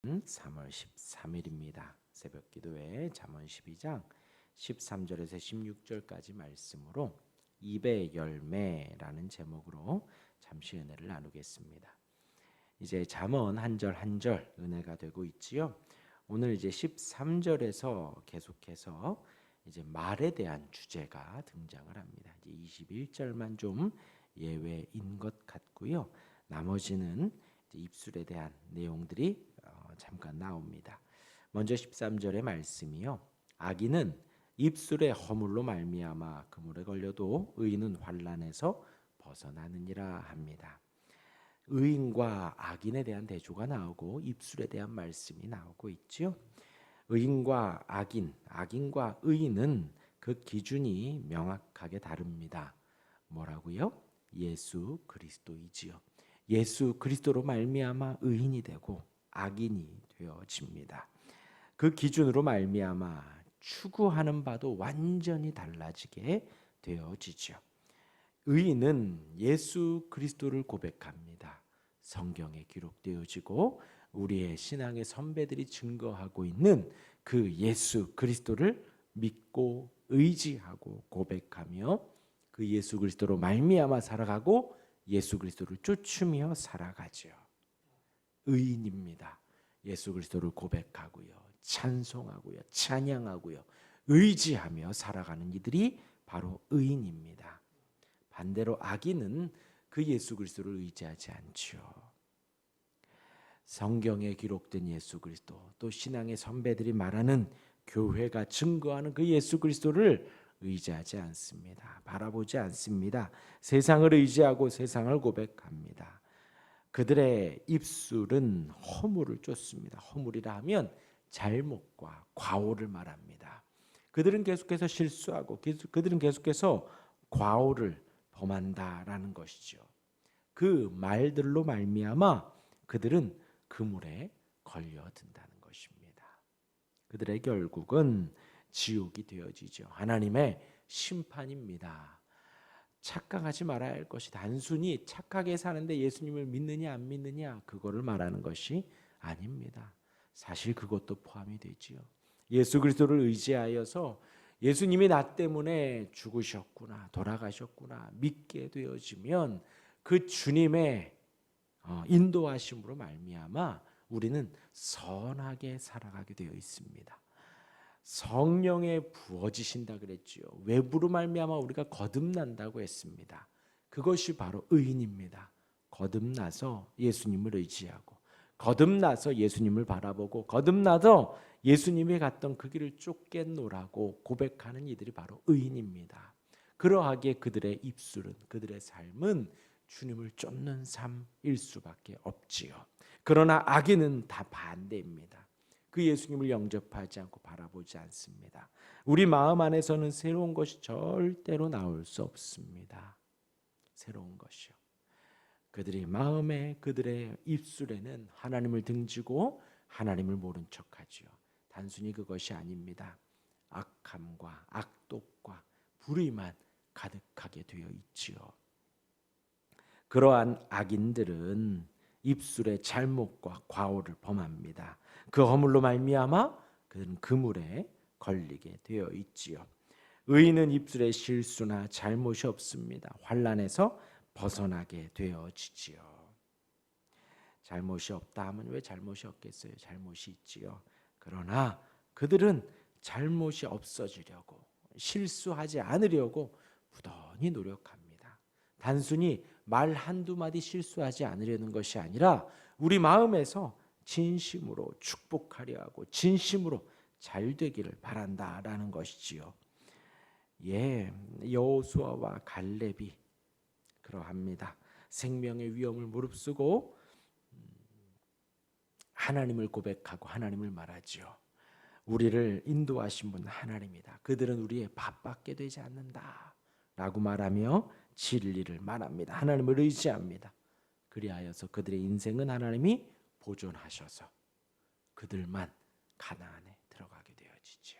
3월 13일입니다. 새벽 기도회 잠언 12장 13절에서 16절까지 말씀으로 입의 열매라는 제목으로 잠시 은혜를 나누겠습니다. 이제 잠언 한 절 한 절 은혜가 되고 있지요. 오늘 이제 13절에서 계속해서 이제 말에 대한 주제가 등장을 합니다. 이제 21절만 좀 예외인 것 같고요. 나머지는 이제 입술에 대한 내용들이 잠깐 나옵니다. 먼저 13절의 말씀이요. 악인은 입술의 허물로 말미암아 그물에 걸려도 의인은 환난에서 벗어나느니라 합니다. 의인과 악인에 대한 대조가 나오고 입술에 대한 말씀이 나오고 있죠. 의인과 악인, 악인과 의인은 그 기준이 명확하게 다릅니다. 뭐라고요? 예수 그리스도이지요. 예수 그리스도로 말미암아 의인이 되고 악인이 되어집니다. 그 기준으로 말미암아 추구하는 바도 완전히 달라지게 되어지죠. 의인은 예수 그리스도를 고백합니다. 성경에 기록되어지고 우리의 신앙의 선배들이 증거하고 있는 그 예수 그리스도를 믿고 의지하고 고백하며 그 예수 그리스도로 말미암아 살아가고 예수 그리스도를 쫓으며 살아가죠. 의인입니다. 예수 그리스도를 고백하고요, 찬송하고요, 찬양하고요, 의지하며 살아가는 이들이 바로 의인입니다. 반대로 악인은 그 예수 그리스도를 의지하지 않죠. 성경에 기록된 예수 그리스도, 또 신앙의 선배들이 말하는 교회가 증거하는 그 예수 그리스도를 의지하지 않습니다. 바라보지 않습니다. 세상을 의지하고 세상을 고백합니다. 그들의 입술은 허물을 쫓습니다. 허물이라 하면 잘못과 과오를 말합니다. 그들은 계속해서 실수하고 그들은 계속해서 과오를 범한다라는 것이죠. 그 말들로 말미암아 그들은 그물에 걸려든다는 것입니다. 그들의 결국은 지옥이 되어지죠. 하나님의 심판입니다. 착각하지 말아야 할 것이 단순히 착하게 사는데 예수님을 믿느냐 안 믿느냐 그거를 말하는 것이 아닙니다. 사실 그것도 포함이 되지요. 예수 그리스도를 의지하여서 예수님이 나 때문에 죽으셨구나, 돌아가셨구나 믿게 되어지면 그 주님의 인도하심으로 말미암아 우리는 선하게 살아가게 되어 있습니다. 성령에 부어지신다 그랬지요. 외부로 말미암아 우리가 거듭난다고 했습니다. 그것이 바로 의인입니다. 거듭나서 예수님을 의지하고 거듭나서 예수님을 바라보고 거듭나서 예수님이 갔던 그 길을 쫓겠노라고 고백하는 이들이 바로 의인입니다. 그러하기에 그들의 입술은, 그들의 삶은 주님을 쫓는 삶일 수밖에 없지요. 그러나 악인은 다 반대입니다. 그 예수님을 영접하지 않고 바라보지 않습니다. 우리 마음 안에서는 새로운 것이 절대로 나올 수 없습니다. 새로운 것이요. 그들의 마음에, 그들의 입술에는 하나님을 등지고 하나님을 모른 척하지요. 단순히 그것이 아닙니다. 악함과 악독과 불의만 가득하게 되어 있지요. 그러한 악인들은 입술의 잘못과 과오를 범합니다. 그 허물로 말미암아 그들은 그물에 걸리게 되어 있지요. 의인은 입술에 실수나 잘못이 없습니다. 환난에서 벗어나게 되어지지요. 잘못이 없다 하면 왜 잘못이 없겠어요? 잘못이 있지요. 그러나 그들은 잘못이 없어지려고, 실수하지 않으려고 부단히 노력합니다. 단순히 말 한두 마디 실수하지 않으려는 것이 아니라 우리 마음에서 진심으로 축복하려 하고 진심으로 잘 되기를 바란다라는 것이지요. 여호수아와 갈렙이 그러합니다. 생명의 위험을 무릅쓰고 하나님을 고백하고 하나님을 말하지요. 우리를 인도하신 분 하나님이다. 그들은 우리의 밥밖에 되지 않는다 라고 말하며 진리를 말합니다. 하나님을 의지합니다. 그리하여서 그들의 인생은 하나님이 보존하셔서 그들만 가나안에 들어가게 되어지죠.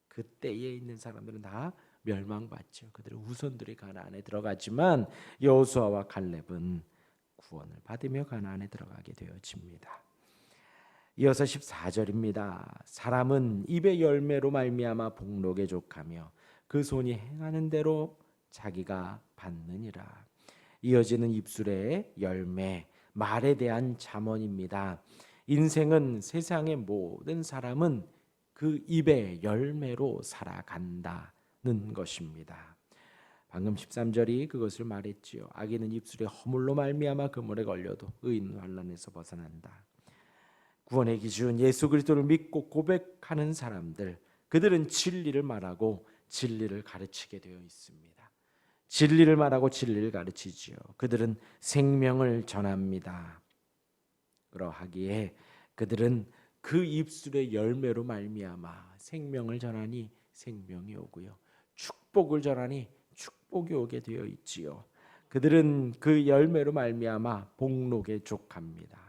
그때에 있는 사람들은 다 멸망받죠. 그들의 후손들이 가나안에 들어가지만 여호수아와 갈렙은 구원을 받으며 가나안에 들어가게 되어집니다. 이어서 14절입니다. 사람은 입의 열매로 말미암아 복록에 족하며 그 손이 행하는 대로 자기가 받느니라. 이어지는 입술의 열매, 말에 대한 잠언입니다. 인생은 세상의 모든 사람은 그 입의 열매로 살아간다는 것입니다. 방금 13절이 그것을 말했지요. 악인은 입술의 허물로 말미암아 그물에 걸려도 의인은 환난에서 벗어난다. 구원의 기준 예수 그리스도를 믿고 고백하는 사람들, 그들은 진리를 말하고 진리를 가르치게 되어 있습니다. 진리를 말하고 진리를 가르치지요. 그들은 생명을 전합니다. 그러하기에 그들은 그 입술의 열매로 말미암아 생명을 전하니 생명이 오고요, 축복을 전하니 축복이 오게 되어 있지요. 그들은 그 열매로 말미암아 복록에 족합니다.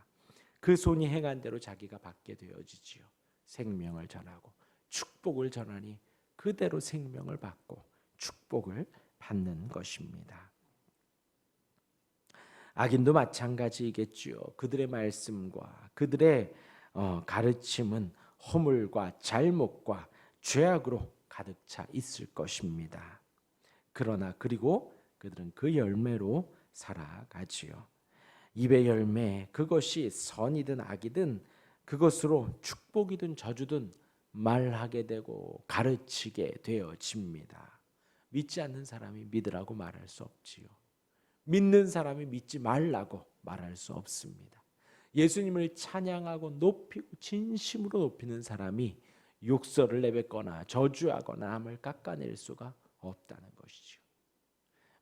그 손이 행한 대로 자기가 받게 되어지지요. 생명을 전하고 축복을 전하니 그대로 생명을 받고 축복을 받는 것입니다. 악인도 마찬가지이겠지요. 그들의 말씀과 그들의 가르침은 허물과 잘못과 죄악으로 가득 차 있을 것입니다. 그러나 그리고 그들은 그 열매로 살아가지요. 입의 열매, 그것이 선이든 악이든 그것으로 축복이든 저주든 말하게 되고 가르치게 되어집니다. 믿지 않는 사람이 믿으라고 말할 수 없지요. 믿는 사람이 믿지 말라고 말할 수 없습니다. 예수님을 찬양하고 높이고 진심으로 높이는 사람이 욕설을 내뱉거나 저주하거나 남을 깎아낼 수가 없다는 것이죠.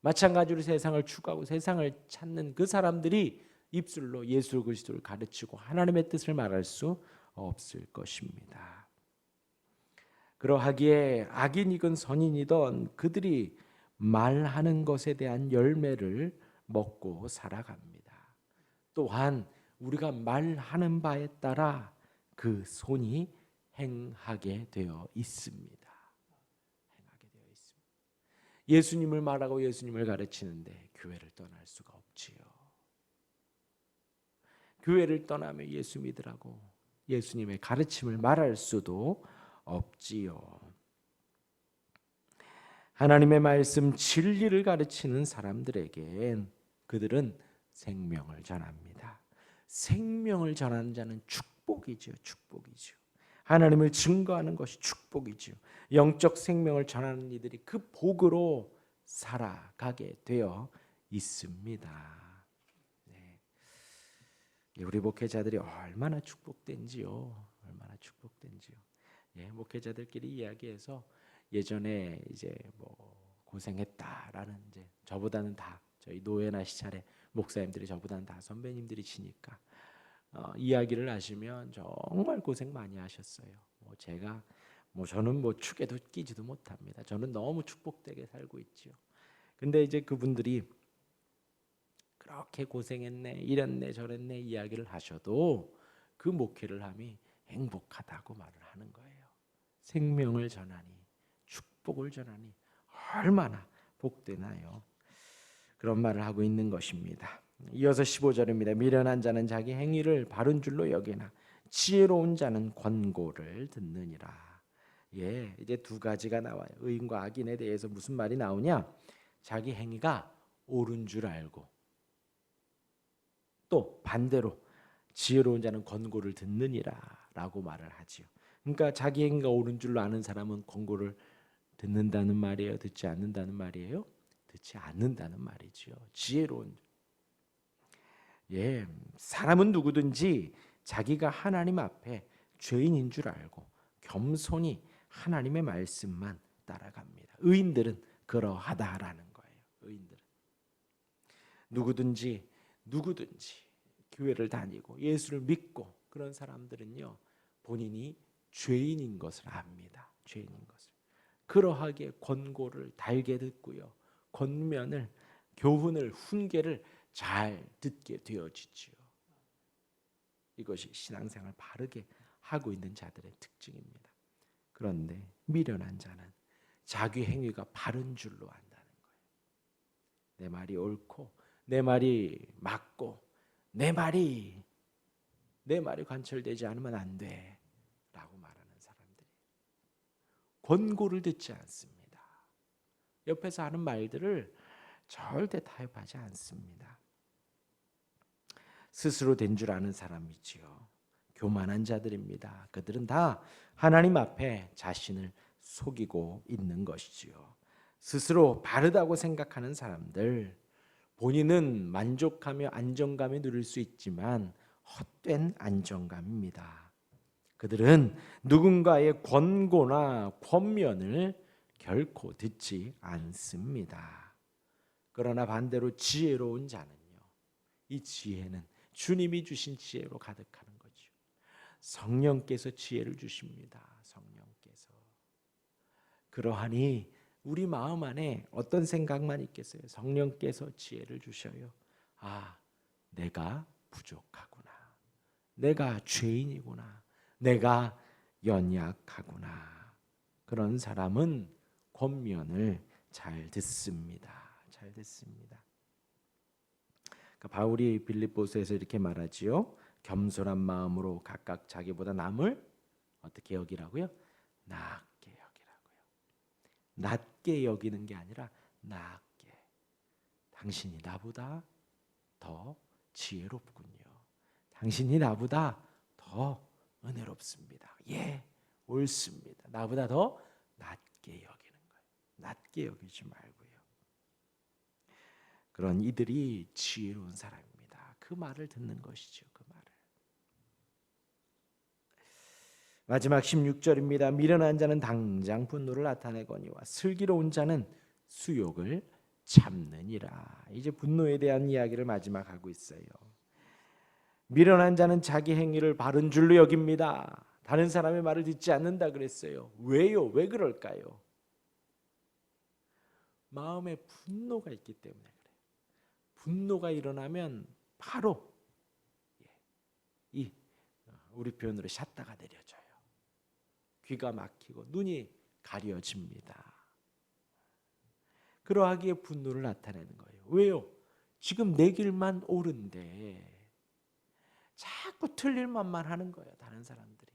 마찬가지로 세상을 추구하고 세상을 찾는 그 사람들이 입술로 예수 그리스도를 가르치고 하나님의 뜻을 말할 수 없을 것입니다. 그러하기에 악인이건 선인이든 그들이 말하는 것에 대한 열매를 먹고 살아갑니다. 또한 우리가 말하는 바에 따라 그 손이 행하게 되어 있습니다. 행하게 되어 있습니다. 예수님을 말하고 예수님을 가르치는데 교회를 떠날 수가 없지요. 교회를 떠나며 예수 믿으라고 예수님의 가르침을 말할 수도 없지요. 하나님의 말씀 진리를 가르치는 사람들에겐 그들은 생명을 전합니다. 생명을 전하는 자는 축복이지요. 축복이지요. 하나님을 증거하는 것이 축복이지요. 영적 생명을 전하는 이들이 그 복으로 살아가게 되어 있습니다. 네. 우리 목회자들이 얼마나 축복된지요. 얼마나 축복된지요. 예, 목회자들끼리 이야기해서 예전에 이제 뭐 고생했다라는 이제 저보다는 다 저희 노예나 시찰에 목사님들이 저보다는 다 선배님들이시니까 이야기를 하시면 정말 고생 많이 하셨어요. 제가 저는 축에도 끼지도 못합니다. 저는 너무 축복되게 살고 있지요. 근데 이제 그분들이 그렇게 고생했네, 이랬네, 저랬네 이야기를 하셔도 그 목회를 함이 행복하다고 말을 하는 거예요. 생명을 전하니 축복을 전하니 얼마나 복되나요? 그런 말을 하고 있는 것입니다. 이어서 15절입니다. 미련한 자는 자기 행위를 바른 줄로 여기나 지혜로운 자는 권고를 듣느니라. 예, 이제 두 가지가 나와요. 의인과 악인에 대해서 무슨 말이 나오냐? 자기 행위가 옳은 줄 알고 또 반대로 지혜로운 자는 권고를 듣느니라라고 말을 하지요. 그러니까 자기 행위가 옳은 줄로 아는 사람은 권고를 듣는다는 말이에요? 듣지 않는다는 말이에요? 듣지 않는다는 말이지요. 지혜로운. 예, 사람은 누구든지 자기가 하나님 앞에 죄인인 줄 알고 겸손히 하나님의 말씀만 따라갑니다. 의인들은 그러하다라는 거예요. 의인들은 누구든지 교회를 다니고 예수를 믿고 그런 사람들은요, 본인이 죄인인 것을 압니다. 죄인인 것을. 그러하기에 권고를 달게 듣고요, 권면을, 교훈을, 훈계를 잘 듣게 되어지지요. 이것이 신앙생활을 바르게 하고 있는 자들의 특징입니다. 그런데 미련한 자는 자기 행위가 바른 줄로 안다는 거예요. 내 말이 옳고 내 말이 맞고 내 말이 내 말이 관철되지 않으면 안 돼 라고 말하는 사람들이 권고를 듣지 않습니다. 옆에서 하는 말들을 절대 타협하지 않습니다. 스스로 된 줄 아는 사람이지요. 교만한 자들입니다. 그들은 다 하나님 앞에 자신을 속이고 있는 것이지요. 스스로 바르다고 생각하는 사람들, 본인은 만족하며 안정감을 누릴 수 있지만 헛된 안정감입니다. 그들은 누군가의 권고나 권면을 결코 듣지 않습니다. 그러나 반대로 지혜로운 자는요, 이 지혜는 주님이 주신 지혜로 가득하는 거죠. 성령께서 지혜를 주십니다. 성령께서. 그러하니 우리 마음 안에 어떤 생각만 있겠어요? 성령께서 지혜를 주셔요. 아, 내가 부족하구나. 내가 죄인이구나. 내가 연약하구나. 그런 사람은 권면을 잘 듣습니다. 잘 듣습니다. 바울이 빌립보서에서 이렇게 말하지요. 겸손한 마음으로 각각 자기보다 남을 어떻게 여기라고요? 낮게 여기라고요. 낮게 여기는 게 아니라 낮게. 당신이 나보다 더 지혜롭군요. 당신이 나보다 더 은혜롭습니다. 예, 옳습니다. 나보다 더 낮게 여기는 거예요. 낮게 여기지 말고요. 그런 이들이 지혜로운 사람입니다. 그 말을 듣는 것이죠. 그 말을. 마지막 16절입니다. 미련한 자는 당장 분노를 나타내거니와 슬기로운 자는 수욕을 참느니라. 이제 분노에 대한 이야기를 마지막 하고 있어요. 미련한 자는 자기 행위를 바른 줄로 여깁니다. 다른 사람의 말을 듣지 않는다 그랬어요. 왜요? 왜 그럴까요? 마음에 분노가 있기 때문에 그래요. 분노가 일어나면 바로 이 우리 표현으로 샷다가 내려져요. 귀가 막히고 눈이 가려집니다. 그러하기에 분노를 나타내는 거예요. 왜요? 지금 내 길만 옳은데 자꾸 틀릴 말만 하는 거예요. 다른 사람들이.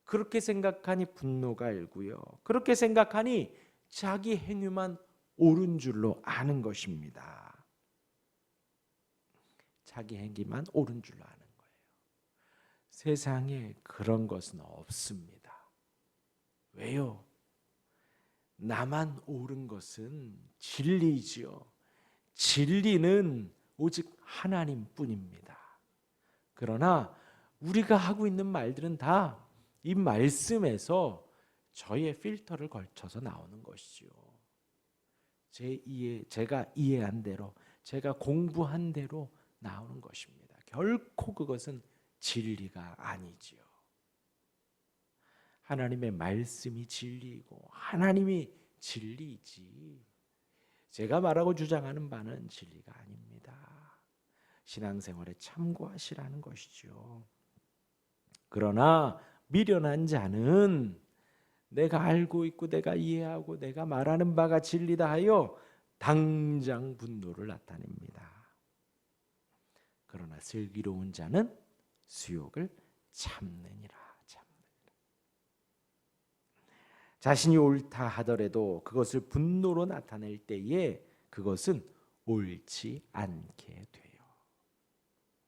그렇게 생각하니 분노가 일고요. 그렇게 생각하니 자기 행위만 옳은 줄로 아는 것입니다. 자기 행위만 옳은 줄로 아는 거예요. 세상에 그런 것은 없습니다. 왜요? 나만 옳은 것은 진리지요. 진리는 오직 하나님뿐입니다. 그러나 우리가 하고 있는 말들은 다 이 말씀에서 저의 필터를 걸쳐서 나오는 것이지요. 제가 이해한 대로, 제가 공부한 대로 나오는 것입니다. 결코 그것은 진리가 아니지요. 하나님의 말씀이 진리이고 하나님이 진리이지 제가 말하고 주장하는 바는 진리가 아닙니다. 신앙생활에 참고하시라는 것이죠. 그러나 미련한 자는 내가 알고 있고 내가 이해하고 내가 말하는 바가 진리다 하여 당장 분노를 나타냅니다. 그러나 슬기로운 자는 수욕을 참느니라. 자신이 옳다 하더라도 그것을 분노로 나타낼 때에 그것은 옳지 않게 돼요.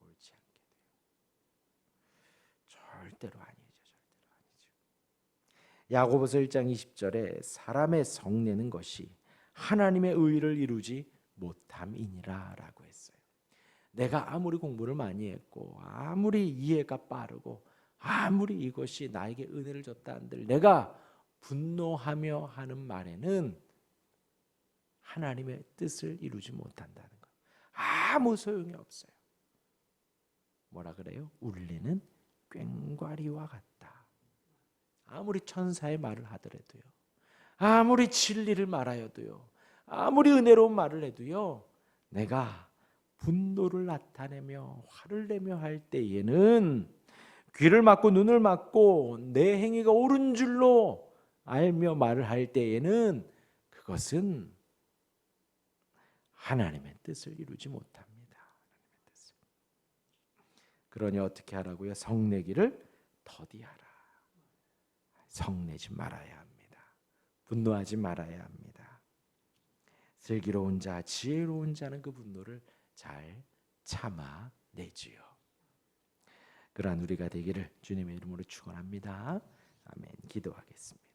옳지 않게 돼요. 절대로 아니죠. 절대로 아니죠. 야고보서 1장 20절에 사람의 성내는 것이 하나님의 의를 이루지 못함이니라 라고 했어요. 내가 아무리 공부를 많이 했고 아무리 이해가 빠르고 아무리 이것이 나에게 은혜를 줬다 한들 내가 분노하며 하는 말에는 하나님의 뜻을 이루지 못한다는 것. 아무 소용이 없어요. 뭐라 그래요? 울리는 꽹과리와 같다. 아무리 천사의 말을 하더라도요. 아무리 진리를 말하여도요. 아무리 은혜로운 말을 해도요. 내가 분노를 나타내며 화를 내며 할 때에는 귀를 막고 눈을 막고 내 행위가 옳은 줄로 알며 말을 할 때에는 그것은 하나님의 뜻을 이루지 못합니다. 하나님의 뜻을. 그러니 어떻게 하라고요? 성내기를 더디하라. 성내지 말아야 합니다. 분노하지 말아야 합니다. 슬기로운 자, 지혜로운 자는 그 분노를 잘 참아내지요. 그러한 우리가 되기를 주님의 이름으로 축원합니다. 아멘. 기도하겠습니다.